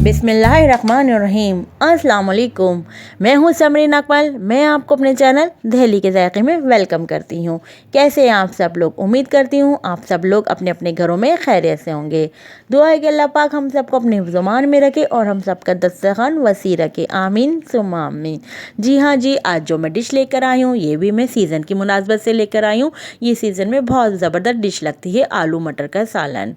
बिस्मिल्लाहिर्रहमानिर्रहीम। अस्सलाम वालेकुम। मैं हूँ समरीन अकमल। मैं आपको अपने चैनल दहली के जायके में वेलकम करती हूँ। कैसे हैं आप सब लोग? उम्मीद करती हूँ आप सब लोग अपने अपने घरों में खैरियत से होंगे। दुआ है कि अल्लाह पाक हम सबको अपने ज़ुबान में रखे और हम सबका दस्तरखान वसी रखे। आमीन सुम्मा आमीन। जी हाँ जी, आज जो मैं डिश लेकर आई हूँ ये भी मैं सीज़न की मुनासबत से लेकर आई हूँ। ये सीज़न में बहुत ज़बरदस्त डिश लगती है, आलू मटर का सालन।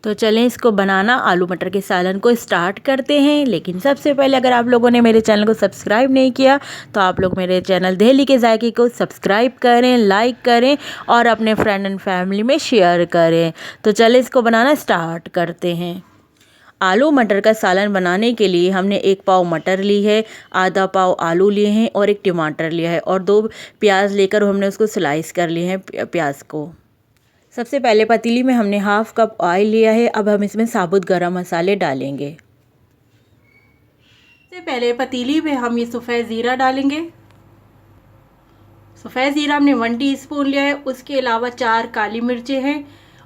तो चलें इसको बनाना, आलू मटर के सालन को स्टार्ट करते हैं। लेकिन सबसे पहले अगर आप लोगों ने मेरे चैनल को सब्सक्राइब नहीं किया तो आप लोग मेरे चैनल दहली के जायके को सब्सक्राइब करें, लाइक करें और अपने फ्रेंड एंड फैमिली में शेयर करें। तो चलें इसको बनाना स्टार्ट करते हैं। आलू मटर का सालन बनाने के लिए हमने 1 पाव मटर ली है, आधा पाव आलू लिए हैं और 1 टमाटर लिया है और 2 प्याज लेकर हमने उसको स्लाइस कर लिए हैं प्याज को। सबसे पहले पतीली में हमने हाफ कप ऑयल लिया है। अब हम इसमें साबुत गरम मसाले डालेंगे। सबसे पहले पतीली में हम ये सफ़ेद ज़ीरा डालेंगे। सफ़ेद ज़ीरा हमने 1 टीस्पून लिया है। उसके अलावा 4 काली मिर्चें हैं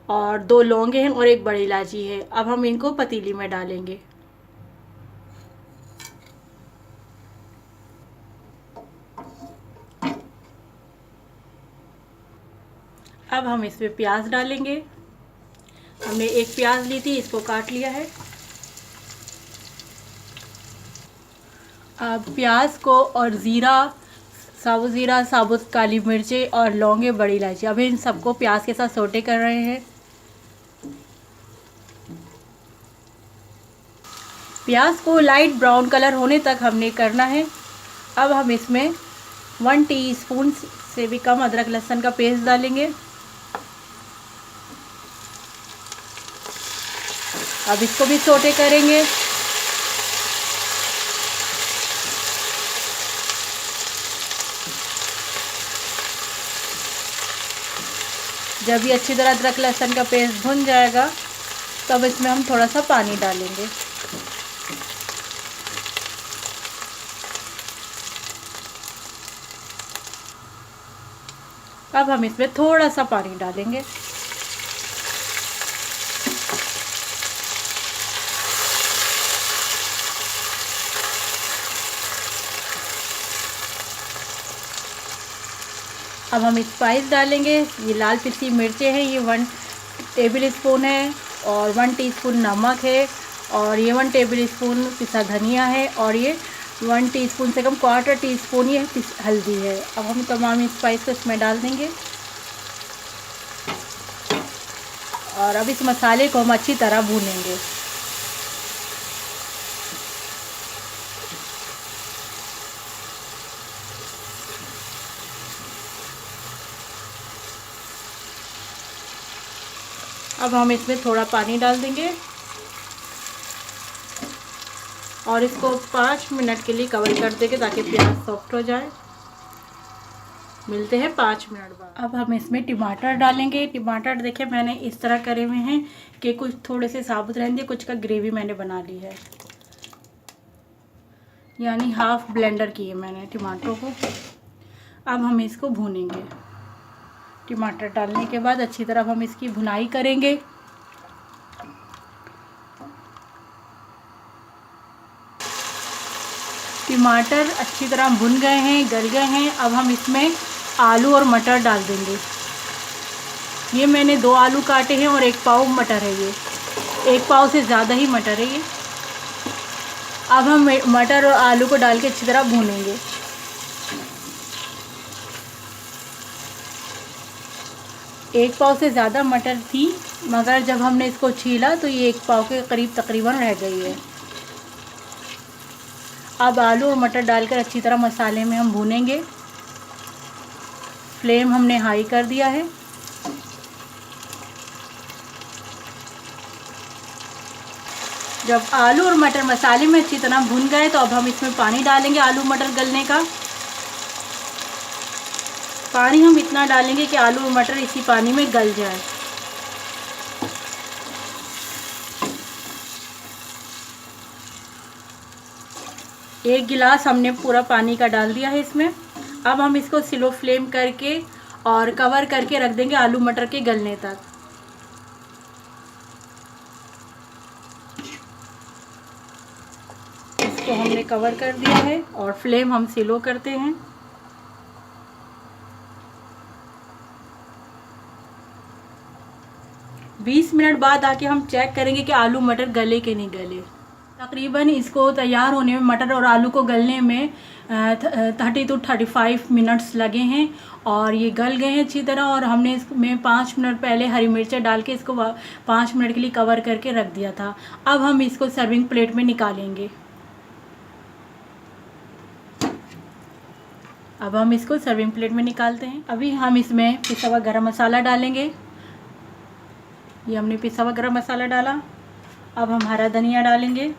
और 2 लौंगे हैं और 1 बड़ी इलायची है। अब हम इनको पतीली में डालेंगे। अब हम इसमें प्याज डालेंगे। हमने 1 प्याज ली थी, इसको काट लिया है। अब प्याज को और ज़ीरा, साबुत काली मिर्चें और लौंगे, बड़ी इलायची, अब इन सबको प्याज के साथ सोटे कर रहे हैं। प्याज को लाइट ब्राउन कलर होने तक हमने करना है। अब हम इसमें 1 टीस्पून से भी कम अदरक लहसुन का पेस्ट डालेंगे। अब इसको भी सोटे करेंगे। जब ये अच्छी तरह अदरक लहसुन का पेस्ट भुन जाएगा तब इसमें हम थोड़ा सा पानी डालेंगे। अब हम इसमें थोड़ा सा पानी डालेंगे। अब हम स्पाइस डालेंगे। ये लाल पिसी मिर्चें हैं, ये 1 टेबल स्पून है और 1 टीस्पून नमक है और ये 1 टेबल स्पून पिसा धनिया है और ये 1 टीस्पून से कम 1/4 टीस्पून ये हल्दी है। अब हम तमाम स्पाइस को इसमें डाल देंगे और अब इस मसाले को हम अच्छी तरह भूनेंगे। अब हम इसमें थोड़ा पानी डाल देंगे और इसको 5 मिनट के लिए कवर कर देंगे ताकि प्याज सॉफ्ट हो जाए। मिलते हैं 5 मिनट बाद। अब हम इसमें टमाटर डालेंगे। टमाटर देखिए मैंने इस तरह करे हुए हैं कि कुछ थोड़े से साबुत रहने दिए, कुछ का ग्रेवी मैंने बना ली है, यानी हाफ ब्लेंडर किए मैंने टमाटरों को। अब हम इसको भूनेंगे। टमाटर डालने के बाद अच्छी तरह हम इसकी भुनाई करेंगे। टमाटर अच्छी तरह भुन गए हैं, गल गए हैं। अब हम इसमें आलू और मटर डाल देंगे। ये मैंने 2 आलू काटे हैं और 1 पाव मटर है। ये 1 पाव से ज़्यादा ही मटर है ये। अब हम मटर और आलू को डाल के अच्छी तरह भूनेंगे। एक पाव से ज़्यादा मटर थी मगर जब हमने इसको छीला तो ये 1 पाव के करीब तकरीबन रह गई है। अब आलू और मटर डालकर अच्छी तरह मसाले में हम भूनेंगे। फ्लेम हमने हाई कर दिया है। जब आलू और मटर मसाले में अच्छी तरह भुन गए तो अब हम इसमें पानी डालेंगे आलू मटर गलने का। पानी हम इतना डालेंगे कि आलू और मटर इसी पानी में गल जाए। एक गिलास हमने पूरा पानी का डाल दिया है इसमें। अब हम इसको स्लो फ्लेम करके और कवर करके रख देंगे आलू मटर के गलने तक। इसको हमने कवर कर दिया है और फ्लेम हम स्लो करते हैं। बीस मिनट बाद आके हम चेक करेंगे कि आलू मटर गले के नहीं गले। तकरीबन इसको तैयार होने में, मटर और आलू को गलने में 30 to 35 मिनट्स लगे हैं और ये गल गए हैं अच्छी तरह। और हमने इसमें 5 मिनट पहले हरी मिर्चें डाल के इसको 5 मिनट के लिए कवर करके रख दिया था। अब हम इसको सर्विंग प्लेट में निकालेंगे। अब हम इसको सर्विंग प्लेट में निकालते हैं। अभी हम इसमें पिसा हुआ गरम मसाला डालेंगे। ये हमने पिसा हुआ गरम मसाला डाला। अब हम हरा धनिया डालेंगे।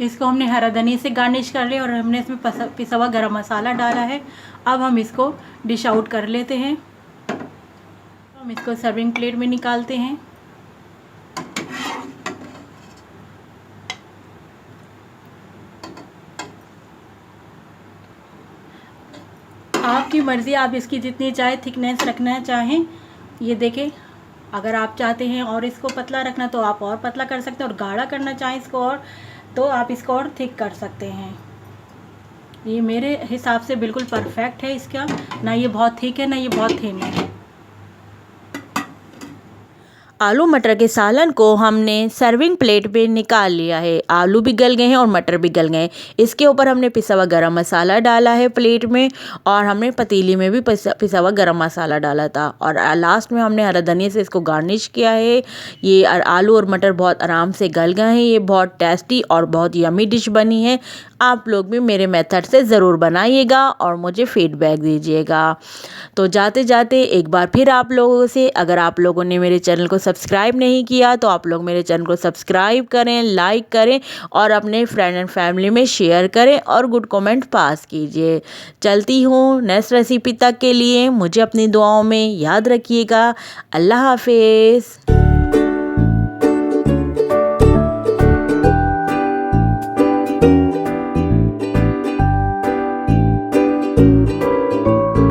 इसको हमने हरा धनिया से गार्निश कर लिया और हमने इसमें पिसा हुआ गरम मसाला डाला है। अब हम इसको डिश आउट कर लेते हैं। हम इसको सर्विंग प्लेट में निकालते हैं। आपकी मर्ज़ी, आप इसकी जितनी चाहे थिकनेस रखना चाहें। ये देखें, अगर आप चाहते हैं और इसको पतला रखना तो आप और पतला कर सकते हैं, और गाढ़ा करना चाहें इसको और तो आप इसको और थिक कर सकते हैं। ये मेरे हिसाब से बिल्कुल परफेक्ट है इसका, ना ये बहुत थिक है ना ये बहुत थिन है। आलू मटर के सालन को हमने सर्विंग प्लेट पे निकाल लिया है। आलू भी गल गए हैं और मटर भी गल गए हैं। इसके ऊपर हमने पिसा हुआ गरम मसाला डाला है प्लेट में, और हमने पतीली में भी पिसा हुआ गरम मसाला डाला था, और लास्ट में हमने हरा धनिया से इसको गार्निश किया है। ये आलू और मटर बहुत आराम से गल गए हैं। ये बहुत टेस्टी और बहुत यमी डिश बनी है। आप लोग भी मेरे मेथड से ज़रूर बनाइएगा और मुझे फीडबैक दीजिएगा। तो जाते जाते एक बार फिर आप लोगों से, अगर आप लोगों ने मेरे चैनल को सब्सक्राइब नहीं किया तो आप लोग मेरे चैनल को सब्सक्राइब करें, लाइक करें और अपने फ्रेंड एंड फैमिली में शेयर करें और गुड कमेंट पास कीजिए। चलती हूँ नेक्स्ट रेसिपी तक के लिए। मुझे अपनी दुआओं में याद रखिएगा। अल्लाह हाफिज़।